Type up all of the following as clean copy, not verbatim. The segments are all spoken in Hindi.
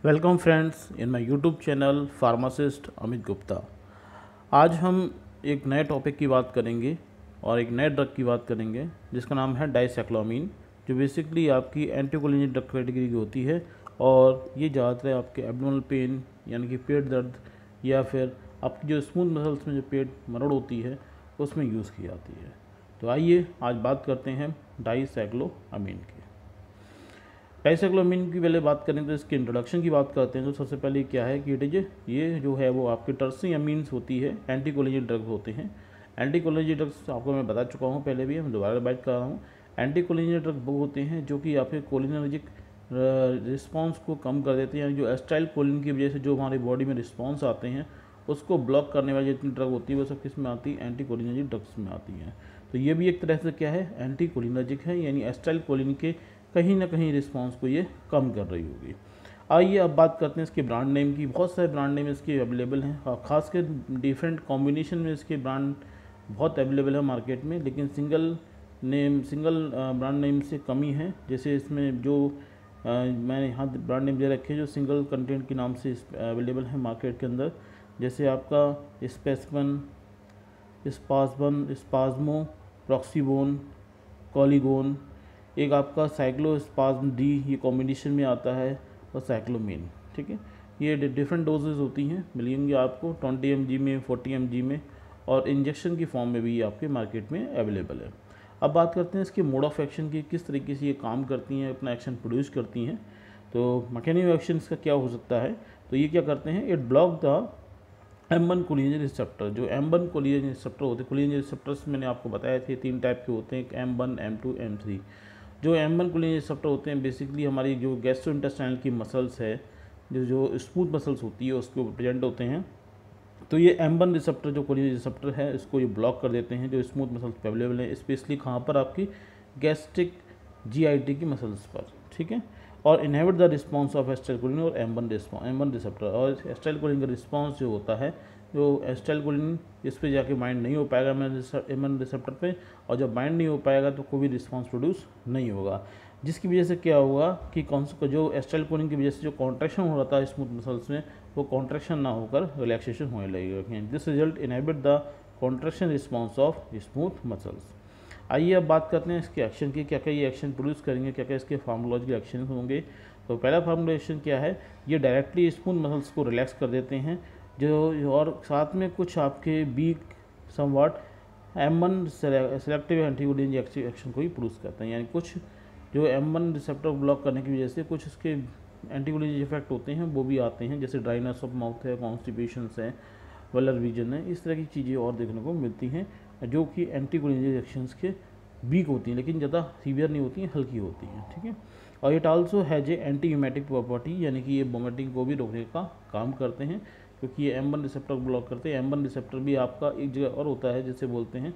Welcome friends in my YouTube channel pharmacist Amit Gupta. आज हम एक नए टॉपिक की बात करेंगे और एक नए ड्रग की बात करेंगे जिसका नाम है डाइसाइक्लोमीन, जो बेसिकली आपकी एंटीकोलिन ड्रग कैटेगरी की होती है और ये ज़्यादातर आपके एब्डोमिनल पेन यानी कि पेट दर्द या फिर आपकी जो स्मूथ मसल्स में जो पेट मरोड़ होती है उसमें यूज़ की जाती है। तो आइए आज बात करते हैं डाइसाइक्लोमीन की। डाइसाइक्लोमीन की पहले बात करें तो इसके इंट्रोडक्शन की बात करते हैं। तो सबसे पहले क्या है कि ये जो है वो आपकी टर्सरी अमीन्स होती है, एंटीकोलिन ड्रग्स होते हैं। एंटीकोलिन ड्रग्स आपको मैं बता चुका हूँ पहले भी, मैं दोबारा बात कर रहा हूँ। एंटीकोलिन ड्रग वो होते हैं जो कि आपके कोलिनर्जिक रिस्पॉन्स को कम कर देते हैं, यानी जो एस्टाइल कोलिन की वजह से जो हमारी बॉडी में रिस्पॉन्स आते हैं उसको ब्लॉक करने वाली जितनी ड्रग होती है वो सब किस में आती है, एंटीकोलिनर्जिक ड्रग्स में आती हैं। तो ये भी एक तरह से क्या है, एंटीकोलिनर्जिक है, यानी एस्टाइल कोलिन के कहीं ना कहीं रिस्पांस को ये कम कर रही होगी। आइए अब बात करते हैं इसके ब्रांड नेम की। बहुत सारे ब्रांड नेम इसके अवेलेबल हैं और ख़ासकर डिफरेंट कॉम्बिनेशन में इसके ब्रांड बहुत अवेलेबल है मार्केट में, लेकिन सिंगल ब्रांड नेम से कमी है। जैसे इसमें जो मैंने यहाँ ब्रांड नेम दे रखे हैं जो सिंगल कंटेंट के नाम से अवेलेबल है मार्केट के अंदर, जैसे आपका स्पेसवन, स्पाज्मो, प्रॉक्सीबोन, कॉलीगोन, एक आपका साइक्लोस्पाज्म डी ये कॉम्बिनेशन में आता है, और साइक्लोमीन। ठीक है, ये डिफरेंट डोजेज होती हैं, मिलेंगी आपको 20 mg में, 40 mg में, और इंजेक्शन की फॉर्म में भी ये आपके मार्केट में अवेलेबल है। अब बात करते हैं इसके मोड ऑफ एक्शन की, किस तरीके से ये काम करती हैं, अपना एक्शन प्रोड्यूस करती हैं। तो मैकेनिज्म एक्शन का क्या हो सकता है, तो ये क्या करते हैं, it block the M1 cholinergic receptor. जो M1 कोलिनेज रिसेप्टर होते हैं, कोलिनेज रिसेप्टर्स मैंने आपको बताए थे 3 टाइप के होते हैं, M1, M2, M3। जो M1 कोलिनेज रिसेप्टर होते हैं बेसिकली हमारी जो गैस्ट्रोइंटेस्टाइनल की मसल्स है, जो स्मूथ मसल्स होती है उसके ऊपर प्रेजेंट होते हैं। तो ये M1 रिसेप्टर जो कोलिनेज रिसेप्टर है इसको ये ब्लॉक कर देते हैं, जो स्मूथ मसल्स अवेलेबल हैं, स्पेशली कहाँ पर, आपकी गैस्ट्रिक GIT की मसल्स पर। ठीक है, और inhibit the response of acetylcholine और M1 रिसेप्टर। और एस्टाइलकोलिन का रिस्पॉन्स जो होता है, जो एस्टाइलकोलिन इस पर जाके बाइंड नहीं हो पाएगा M1 रिसेप्टर पे, और जब बाइंड नहीं हो पाएगा तो कोई भी रिस्पॉन्स प्रोड्यूस नहीं होगा, जिसकी वजह से क्या होगा कि जो एस्टाइलकोलिन की वजह से जो कॉन्ट्रैक्शन हो रहा था स्मूथ मसल्स में, वो कॉन्ट्रैक्शन ना होकर रिलैक्सेशन होने लगेगा। This result inhibit the contraction response of smooth muscles. आइए अब बात करते हैं इसके एक्शन की, क्या क्या ये एक्शन प्रोड्यूस करेंगे, क्या क्या इसके फार्मोलॉजिकल एक्शन होंगे। तो पहला फार्मुलेशन क्या है, ये डायरेक्टली स्मूथ मसल्स को रिलैक्स कर देते हैं, जो और साथ में कुछ आपके be somewhat M1 selective anticholinergic action को ही प्रोड्यूस करते हैं, यानी कुछ जो M1 रिसेप्टर ब्लॉक करने की वजह से कुछ इसके एंटीकोलिन इफेक्ट होते हैं वो भी आते हैं, जैसे ड्राइनेस ऑफ माउथ है, कॉन्स्टिपेशन है, वलर विजन है, इस तरह की चीज़ें और देखने को मिलती हैं जो कि एंटीकोलिन रिएक्शंस के वीक होती हैं, लेकिन ज़्यादा सीवियर नहीं होती हैं, हल्की होती हैं। ठीक है, और it also has a anti rheumatic property, यानी कि ये वोमिटिंग को भी रोकने का काम करते हैं, क्योंकि ये M1 रिसेप्टर ब्लॉक करते हैं। M1 रिसेप्टर भी आपका एक जगह और होता है जिसे बोलते हैं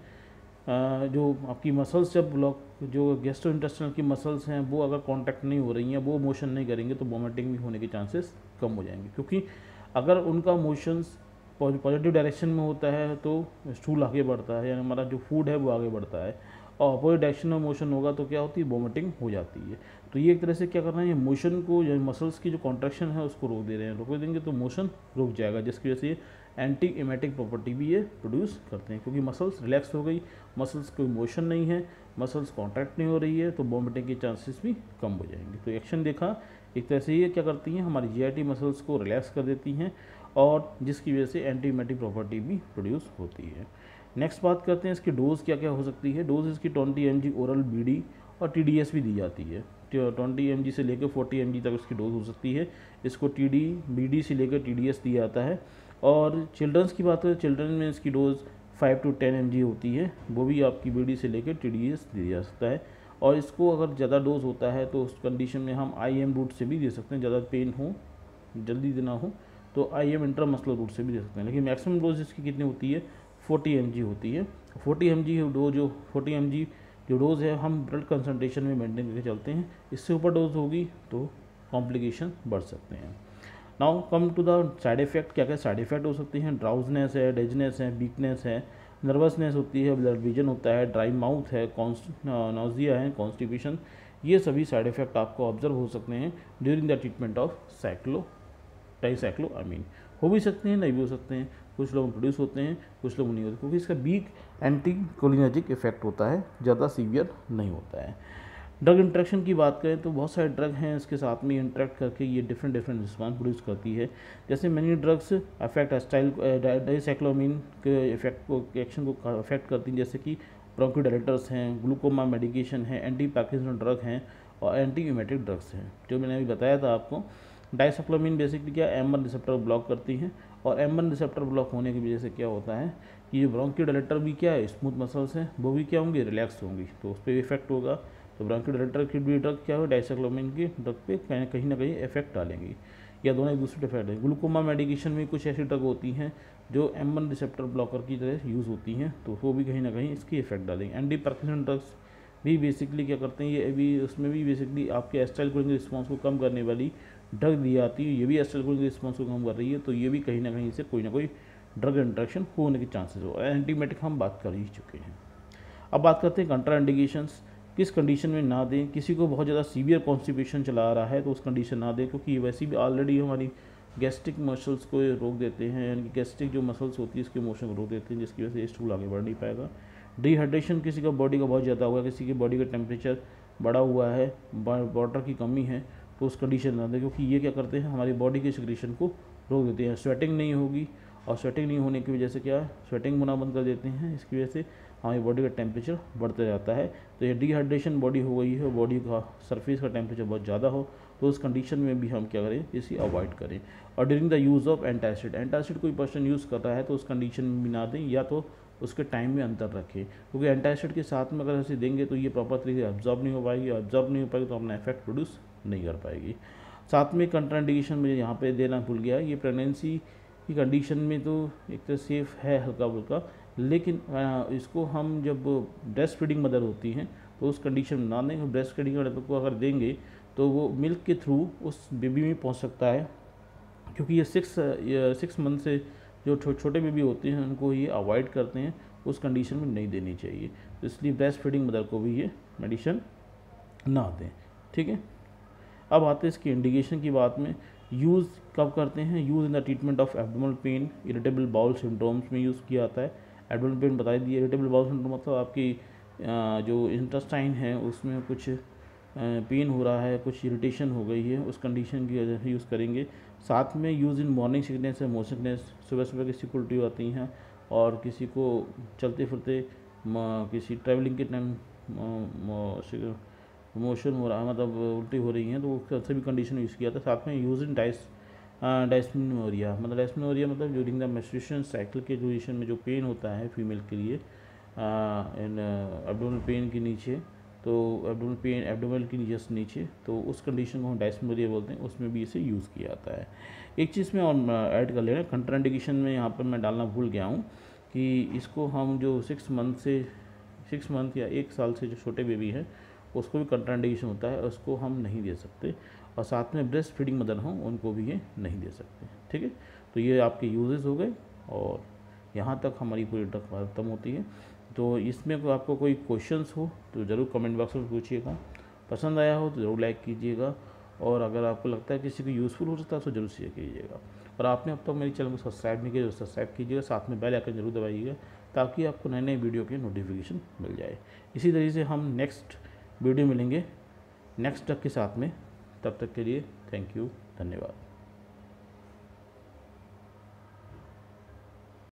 जो आपकी मसल्स जब ब्लॉक, जो गैस्ट्रोइंटेस्टाइनल की मसल्स हैं वो अगर कांटेक्ट नहीं हो रही हैं, वो मोशन नहीं करेंगे, तो वोमिटिंग भी होने के चांसेस कम हो जाएंगे, क्योंकि अगर उनका मोशंस पॉजिटिव डायरेक्शन में होता है तो स्टूल आगे बढ़ता है, यानी हमारा जो फूड है वो आगे बढ़ता है, और अपोजिट डायरेक्शन में मोशन होगा तो क्या होती है, वोमिटिंग हो जाती है। तो ये एक तरह से क्या कर रहे हैं, ये मोशन को या मसल्स की जो कॉन्ट्रैक्शन है उसको रोक दे रहे हैं, रोक देंगे तो मोशन रुक जाएगा, जिसकी वजह से एंटी इमेटिक प्रॉपर्टी भी ये प्रोड्यूस करते हैं, क्योंकि मसल्स रिलैक्स हो गई, मसल्स कोई मोशन नहीं है, मसल्स कॉन्ट्रैक्ट नहीं हो रही है, तो वोमिटिंग के चांसेस भी कम हो जाएंगे। तो एक्शन देखा, एक तरह से ये क्या करती हैं, हमारी GIT मसल्स को रिलैक्स कर देती हैं, और जिसकी वजह से एंटी इमेटिक प्रॉपर्टी भी प्रोड्यूस होती है। नेक्स्ट बात करते हैं इसकी डोज़ क्या क्या हो सकती है। डोज इसकी 20 mg ओरल BD और TDS भी दी जाती है। 20 mg से लेकर 40 mg तक इसकी डोज हो सकती है। इसको BD से लेकर TDS दिया जाता है। और चिल्ड्रंस की बात करें, चिल्ड्रन में इसकी डोज़ 5 to 10 mg होती है, वो भी आपकी BD से लेकर TDS दिया जा सकता है। और इसको अगर ज़्यादा डोज होता है तो उस कंडीशन में हम IM रूट से भी दे सकते हैं, ज़्यादा पेन हो, जल्दी देना हो तो IM इंट्रामस्कुलर रूट से भी दे सकते हैं। लेकिन मैक्सिमम डोज इसकी कितनी होती है, 40 mg होती है। 40 mg जो डोज़ है हम ब्लड कंसनट्रेशन में मेंटेन करके चलते हैं, इससे ऊपर डोज होगी तो कॉम्प्लिकेशन बढ़ सकते हैं। Now come to the side effect, क्या क्या साइड इफेक्ट हो सकते हैं। ड्राउजनेस है, डेजनेस है, वीकनेस है, नर्वसनेस होती है, ब्लड विजन होता है, ड्राई माउथ है, नॉजिया है, कॉन्स्टिपेशन, ये सभी साइड इफेक्ट आपको ऑब्जर्व हो सकते हैं ड्यूरिंग द ट्रीटमेंट ऑफ डाइसाइक्लोअमीन। हो भी सकते हैं, नहीं भी हो सकते हैं, कुछ लोग प्रोड्यूस होते हैं, कुछ लोग नहीं होते, क्योंकि इसका वीक एंटीकोलिनर्जिक इफेक्ट होता है, ज़्यादा सीवियर नहीं होता है। ड्रग इंट्रैक्शन की बात करें तो बहुत सारे ड्रग हैं, इसके साथ में इंटरेक्ट करके ये डिफरेंट रिस्पॉन्स प्रोड्यूस करती है। जैसे many drugs affect acetyl dicyclomine के इफेक्ट को एक्शन को अफेक्ट करती हैं, जैसे कि ब्रोंकोडायलेटर्स हैं, ग्लूकोमा मेडिकेशन है, एंटी पार्किंसन ड्रग हैं और एंटी यूमेटिक ड्रग्स हैं। जो मैंने अभी बताया था आपको, डाइसाइक्लोमीन बेसिकली क्या M1 रिसेप्टर ब्लॉक करती हैं, और M1 रिसेप्टर ब्लॉक होने की वजह से क्या होता है कि ये ब्रोंकोडायलेटर भी क्या है, स्मूथ मसल्स हैं, वो भी क्या होंगी, रिलैक्स होंगी, तो उस पर इफेक्ट होगा। तो ब्रोंकोडायलेटर की भी ड्रग क्या हो, डाइसाइक्लोमीन की ड्रग पे कहीं ना कहीं इफेक्ट डालेंगी, या दोनों एक दूसरे पे इफेक्ट है। ग्लूकोमा मेडिकेशन में कुछ ऐसी ड्रग होती हैं जो M1 रिसेप्टर ब्लॉकर की तरह यूज़ होती हैं, तो वो भी कहीं ना कहीं इसकी इफेक्ट डालेंगे। एंटी पार्किंसन ड्रग्स भी बेसिकली क्या करते हैं, ये भी उसमें भी बेसिकली आपके एस्टाइल कोलिंग रिस्पॉन्स को कम करने वाली ड्रग दी जाती है, ये भी एस्टाइल कोलिंग रिस्पॉन्स को कम कर रही है, तो ये भी कहीं ना कहीं से कोई ना कोई ड्रग इंट्रैक्शन होने के चांसेस हो। एंटीमेटिक हम बात कर ही चुके हैं। अब बात करते हैं कंट्रा इंडिकेशंस, किस कंडीशन में ना दें। किसी को बहुत ज़्यादा सीवियर कॉन्स्टिपेशन चला आ रहा है तो उस कंडीशन ना दें, क्योंकि ये वैसे भी ऑलरेडी हमारी गैस्ट्रिक मसल्स को रोक देते हैं, यानी कि गैस्ट्रिक जो मसल्स होती है इसके मोशन को रोक देते हैं, जिसकी वजह से स्टूल आगे बढ़ नहीं पाएगा। डिहाइड्रेशन, किसी का बॉडी का बहुत ज़्यादा हुआ, किसी की बॉडी का टेम्परेचर बढ़ा हुआ है, वाटर की कमी है, तो उस कंडीशन ना दें, क्योंकि ये क्या करते हैं, हमारी बॉडी के सिक्रेशन को रोक देते हैं। स्वेटिंग नहीं होगी, और स्वेटिंग नहीं होने की वजह से क्या, स्वेटिंग होना बंद कर देते हैं, इसकी वजह से हमारी बॉडी का टेम्परेचर बढ़ते जाता है। तो ये डिहाइड्रेशन बॉडी हो गई है, बॉडी का सरफेस का टेम्परेचर बहुत ज़्यादा हो, तो उस कंडीशन में भी हम क्या करें, इसे अवॉइड करें। और during the use of antacid, antacid कोई पर्सन यूज़ कर रहा है तो उस कंडीशन में भी ना दें, या तो उसके टाइम में अंतर रखें, क्योंकि एंटासिड के साथ में अगर ऐसे देंगे तो ये प्रॉपर तरीके से ऑब्जॉर्ब नहीं हो पाएगी, ऑब्जॉर्ब नहीं हो पाएगी तो अपना इफेक्ट प्रोड्यूस नहीं कर पाएगी। साथ में कंट्राइंडिकेशन मुझे यहाँ पे देना भूल गया, ये प्रेगनेंसी की कंडीशन में तो एक तरह सेफ है हल्का फुल्का, लेकिन इसको हम जब ब्रेस्ट फीडिंग मदर होती हैं तो उस कंडीशन में ना दें। ब्रेस्ट फीडिंग मदर को अगर देंगे तो वो मिल्क के थ्रू उस बेबी में पहुंच सकता है, क्योंकि ये 6 मंथ से जो छोटे बेबी होते हैं उनको ये अवॉइड करते हैं, उस कंडीशन में नहीं देनी चाहिए, तो इसलिए ब्रेस्ट फीडिंग मदर को भी ये मेडिसिन ना दें। ठीक है, अब आते हैं इसकी इंडिकेशन की बात में। यूज़ कब करते हैं, use in the treatment of abdominal pain, irritable bowel syndromes में यूज़ किया जाता है। एब्डोमिनल पेन बता दिया, इरिटेबल बाउल सिंड्रोम मतलब आपकी जो इंटेस्टाइन है उसमें कुछ पेन हो रहा है, कुछ इरिटेशन हो गई है, उस कंडीशन की वजह से यूज़ करेंगे। साथ में यूज़ इन मॉर्निंग सिकनेस है, मोशन सिकनेस, सुबह सुबह किसी को उल्टी आती हैं और किसी को चलते फिरते किसी ट्रैवलिंग के टाइम मोशन हो रहा है, मतलब उल्टी हो रही हैं, तो उसका सभी कंडीशन यूज़ किया था। साथ में यूज़ इन डायस्मेनोरिया, मतलब डायस्मेनोरिया मतलब ड्यूरिंग द मेंस्ट्रुएशन साइकिल के ड्यूरेशन में जो पेन होता है फीमेल के लिए इन एब्डोमिनल पेन के नीचे, तो एब्डोमिनल पेन एब्डोमिनल के जस्ट नीचे, तो उस कंडीशन को हम डायस्मेनोरिया बोलते हैं, उसमें भी इसे यूज़ किया जाता है। एक चीज़ में और ऐड कर लेना, कंट्राइंडिकेशन में यहाँ पर मैं डालना भूल गया हूँ कि इसको हम जो 6 मंथ या 1 साल से जो छोटे बेबी हैं उसको भी कंट्राइंडिकेशन होता है, उसको हम नहीं दे सकते, और साथ में ब्रेस्ट फीडिंग मदर हों उनको भी ये नहीं दे सकते। ठीक है, तो ये आपके यूजेस हो गए, और यहाँ तक हमारी पूरी ड्रग खत्म होती है। तो इसमें आपको कोई क्वेश्चंस हो तो ज़रूर कमेंट बॉक्स में पूछिएगा, पसंद आया हो तो ज़रूर लाइक कीजिएगा, और अगर आपको लगता है किसी को यूज़फुल हो सकता है तो ज़रूर शेयर कीजिएगा। और आपने अब तक मेरे चैनल को सब्सक्राइब नहीं किया तो सब्सक्राइब कीजिएगा, साथ में बेल आइकन जरूर दबाइएगा ताकि आपको नए नए वीडियो के नोटिफिकेशन मिल जाए। इसी तरीके से हम नेक्स्ट वीडियो मिलेंगे नेक्स्ट ड्रग के साथ में, तब तक के लिए थैंक यू, धन्यवाद।